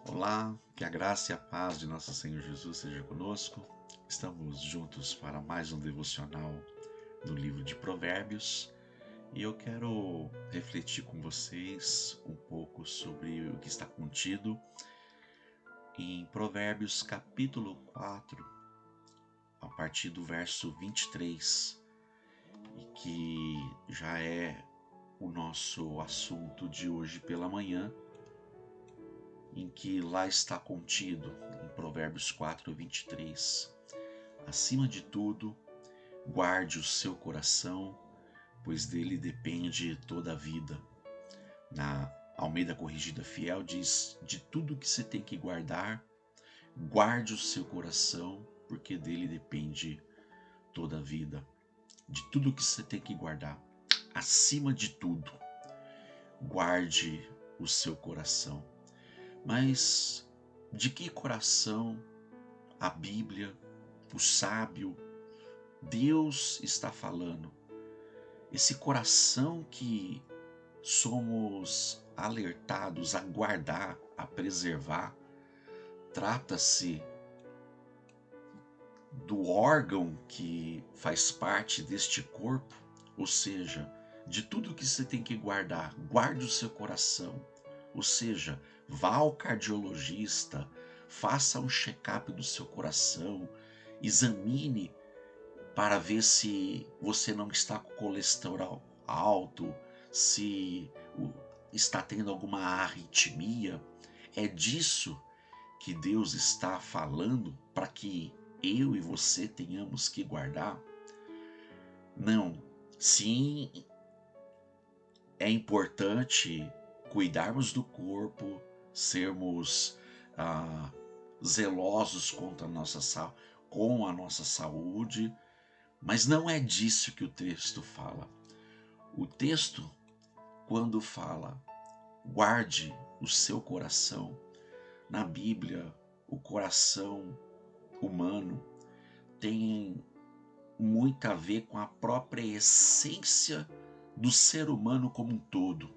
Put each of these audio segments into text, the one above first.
Olá, que a graça e a paz de nosso Senhor Jesus seja conosco. Estamos juntos para mais um devocional do livro de Provérbios e eu quero refletir com vocês um pouco sobre o que está contido em Provérbios capítulo 4, a partir do verso 23, e que já é o nosso assunto de hoje pela manhã, em que lá está contido, em Provérbios 4, 23. Acima de tudo, guarde o seu coração, pois dele depende toda a vida. Na Almeida Corrigida Fiel diz: de tudo que você tem que guardar, guarde o seu coração, porque dele depende toda a vida. De tudo que você tem que guardar, acima de tudo, guarde o seu coração. Mas de que coração a Bíblia, o sábio, Deus está falando? Esse coração que somos alertados a guardar, a preservar, trata-se do órgão que faz parte deste corpo, ou seja, de tudo que você tem que guardar, guarde o seu coração. Ou seja, vá ao cardiologista, faça um check-up do seu coração, examine para ver se você não está com colesterol alto, se está tendo alguma arritmia. É disso que Deus está falando para que eu e você tenhamos que guardar? Não. Sim, é importante cuidarmos do corpo, sermos zelosos com a nossa saúde, mas não é disso que o texto fala. O texto, quando fala guarde o seu coração, na Bíblia, o coração humano tem muito a ver com a própria essência do ser humano como um todo.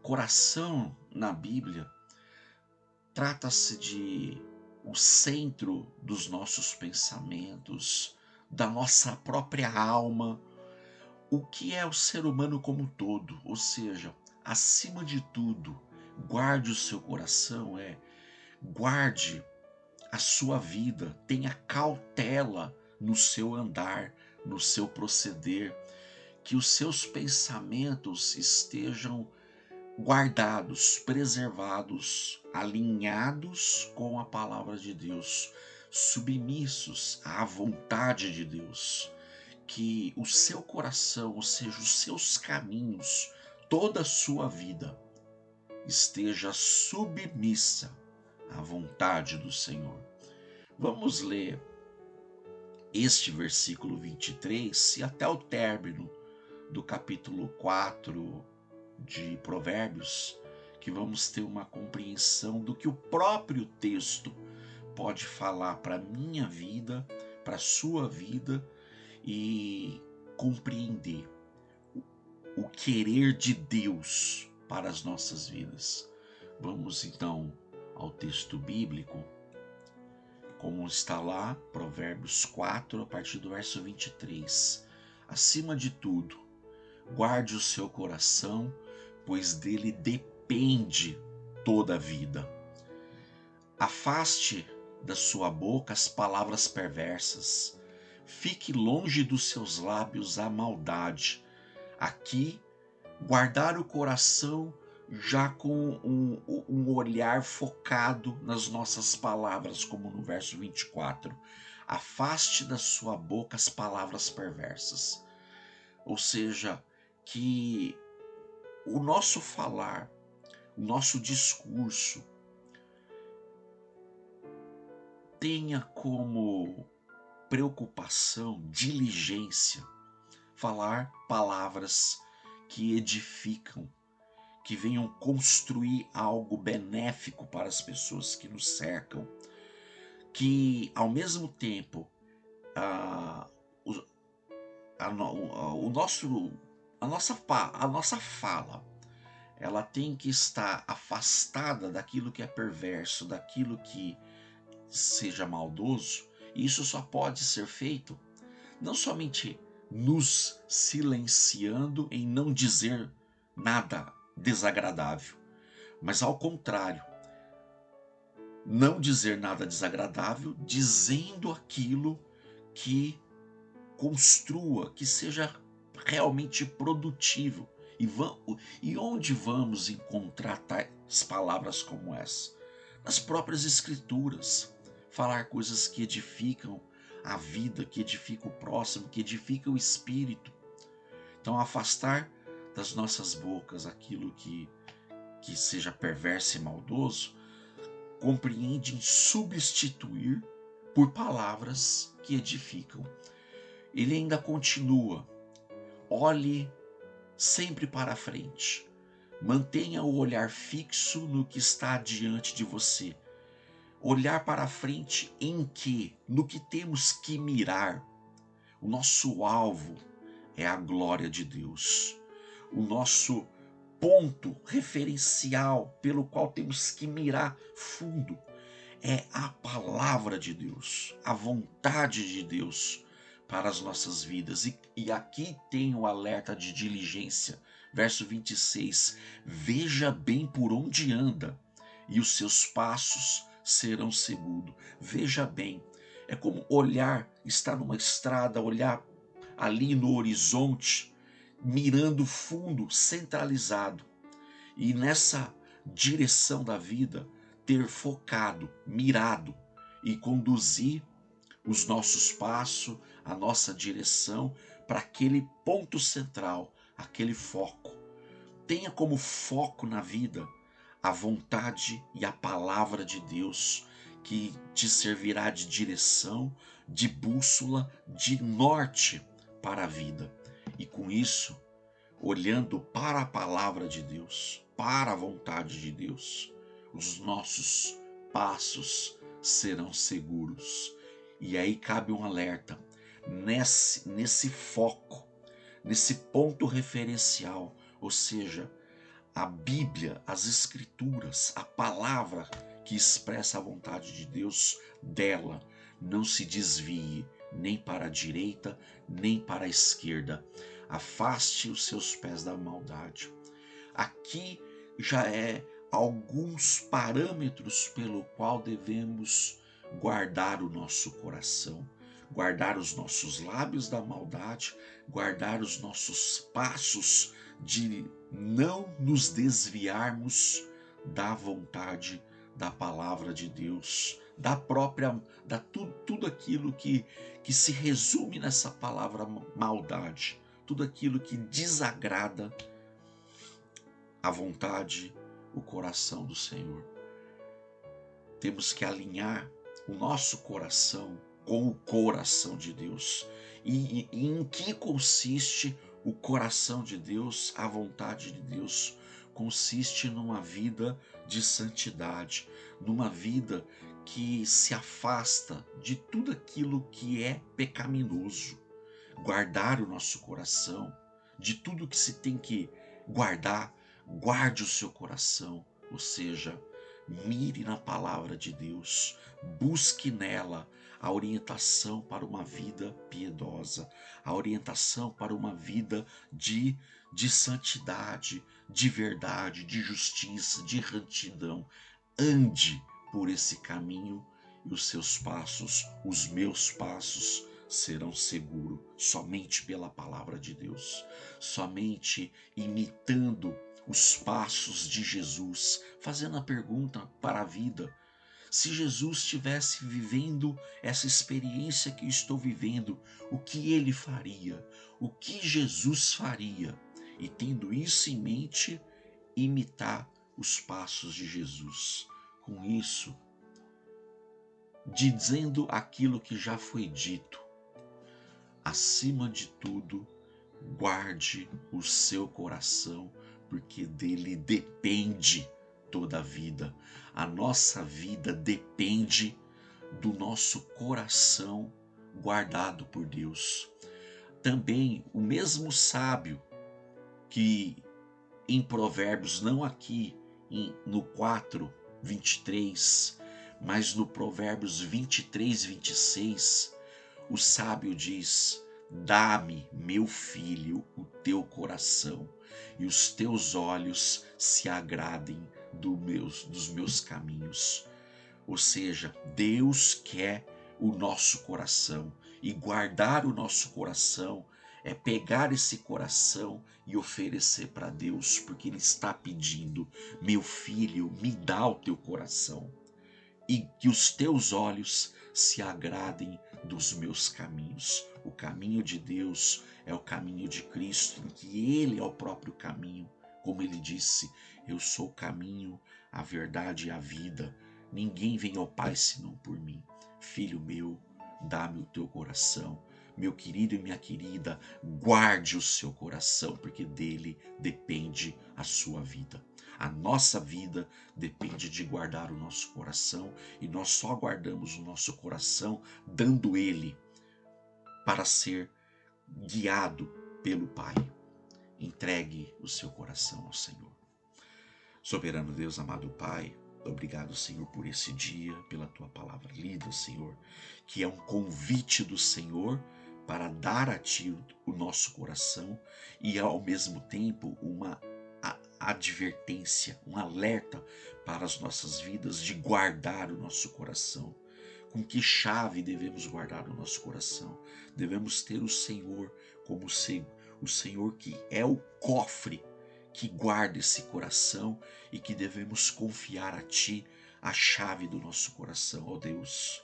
Coração, na Bíblia, trata-se de o centro dos nossos pensamentos, da nossa própria alma, o que é o ser humano como um todo, ou seja, acima de tudo, guarde o seu coração, guarde a sua vida, tenha cautela no seu andar, no seu proceder, que os seus pensamentos estejam guardados, preservados, alinhados com a palavra de Deus, submissos à vontade de Deus. Que o seu coração, ou seja, os seus caminhos, toda a sua vida esteja submissa à vontade do Senhor. Vamos ler este versículo 23 e até o término do capítulo 4 de Provérbios, que vamos ter uma compreensão do que o próprio texto pode falar para a minha vida, para a sua vida, e compreender o querer de Deus para as nossas vidas. Vamos então ao texto bíblico, como está lá, Provérbios 4, a partir do verso 23. Acima de tudo, guarde o seu coração, pois dele depende toda a vida. Afaste da sua boca as palavras perversas. Fique longe dos seus lábios a maldade. Aqui, guardar o coração já com um olhar focado nas nossas palavras, como no verso 24. Afaste da sua boca as palavras perversas. Ou seja, que o nosso falar, o nosso discurso tenha como preocupação, diligência, falar palavras que edificam, que venham construir algo benéfico para as pessoas que nos cercam, que ao mesmo tempo a, o, a, o nosso, a nossa fala ela tem que estar afastada daquilo que é perverso, daquilo que seja maldoso. E isso só pode ser feito não somente nos silenciando em não dizer nada desagradável, mas ao contrário, não dizer nada desagradável, dizendo aquilo que construa, que seja realmente produtivo. E onde vamos encontrar tais palavras como essa? Nas próprias Escrituras. Falar coisas que edificam a vida, que edificam o próximo, que edificam o espírito. Então, afastar das nossas bocas aquilo que seja perverso e maldoso, compreende em substituir por palavras que edificam. Ele ainda continua: olhe sempre para frente, mantenha o olhar fixo no que está diante de você. Olhar para frente em que? No que temos que mirar. O nosso alvo é a glória de Deus. O nosso ponto referencial pelo qual temos que mirar fundo é a palavra de Deus, a vontade de Deus para as nossas vidas. E aqui tem o alerta de diligência, verso 26. Veja bem por onde anda, e os seus passos serão seguros. Veja bem, é como olhar, estar numa estrada, olhar ali no horizonte, mirando fundo, centralizado. E nessa direção da vida, ter focado, mirado e conduzir os nossos passos, a nossa direção para aquele ponto central, aquele foco. Tenha como foco na vida a vontade e a palavra de Deus, que te servirá de direção, de bússola, de norte para a vida. E com isso, olhando para a palavra de Deus, para a vontade de Deus, os nossos passos serão seguros. E aí cabe um alerta, nesse foco, nesse ponto referencial, ou seja, a Bíblia, as Escrituras, a palavra que expressa a vontade de Deus, dela não se desvie nem para a direita, nem para a esquerda. Afaste os seus pés da maldade. Aqui já é alguns parâmetros pelo qual devemos guardar o nosso coração, guardar os nossos lábios da maldade, guardar os nossos passos de não nos desviarmos da vontade da palavra de Deus, tudo aquilo que se resume nessa palavra maldade, tudo aquilo que desagrada a vontade, o coração do Senhor. Temos que alinhar o nosso coração com o coração de Deus. E em que consiste o coração de Deus, a vontade de Deus? Consiste numa vida de santidade, numa vida que se afasta de tudo aquilo que é pecaminoso. Guardar o nosso coração, de tudo que se tem que guardar, guarde o seu coração, ou seja, mire na palavra de Deus, busque nela a orientação para uma vida piedosa, a orientação para uma vida de santidade, de verdade, de justiça, de retidão. Ande por esse caminho e os seus passos, os meus passos, serão seguros somente pela palavra de Deus, somente imitando os passos de Jesus, fazendo a pergunta para a vida: se Jesus estivesse vivendo essa experiência que estou vivendo, o que ele faria? O que Jesus faria? E tendo isso em mente, imitar os passos de Jesus. Com isso, dizendo aquilo que já foi dito, acima de tudo, guarde o seu coração, porque dele depende toda a vida. A nossa vida depende do nosso coração guardado por Deus. Também o mesmo sábio que em Provérbios, não aqui no 4, 23, mas no Provérbios 23, 26, o sábio diz: dá-me, meu filho, o teu coração, e os teus olhos se agradem dos meus caminhos. Ou seja, Deus quer o nosso coração, e guardar o nosso coração é pegar esse coração e oferecer para Deus, porque Ele está pedindo: meu filho, me dá o teu coração, e que os teus olhos se agradem dos meus caminhos. O caminho de Deus é o caminho de Cristo, que Ele é o próprio caminho. Como Ele disse: eu sou o caminho, a verdade e a vida. Ninguém vem ao Pai senão por mim. Filho meu, dá-me o teu coração. Meu querido e minha querida, guarde o seu coração, porque dele depende a sua vida. A nossa vida depende de guardar o nosso coração, e nós só guardamos o nosso coração dando ele para ser guiado pelo Pai. Entregue o seu coração ao Senhor. Soberano Deus, amado Pai, obrigado, Senhor, por esse dia, pela tua palavra lida, Senhor, que é um convite do Senhor para dar a ti o nosso coração, e ao mesmo tempo uma advertência, um alerta para as nossas vidas de guardar o nosso coração. Com que chave devemos guardar o nosso coração? Devemos ter o Senhor como o Senhor que é o cofre que guarda esse coração, e que devemos confiar a Ti a chave do nosso coração, ó Deus.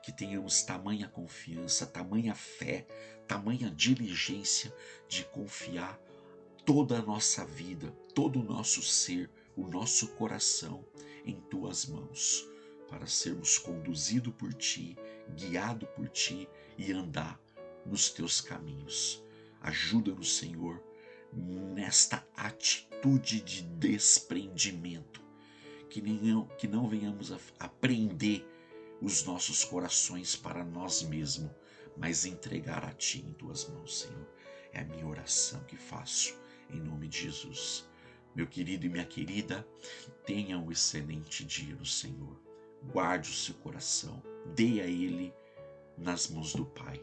Que tenhamos tamanha confiança, tamanha fé, tamanha diligência de confiar toda a nossa vida, todo o nosso ser, o nosso coração em Tuas mãos, para sermos conduzidos por Ti, guiados por Ti e andar nos Teus caminhos. Ajuda-nos, Senhor, nesta atitude de desprendimento, que não venhamos a prender os nossos corações para nós mesmos, mas entregar a Ti em Tuas mãos, Senhor. É a minha oração que faço, em nome de Jesus. Meu querido e minha querida, tenha um excelente dia no Senhor. Guarde o seu coração, dê a Ele nas mãos do Pai.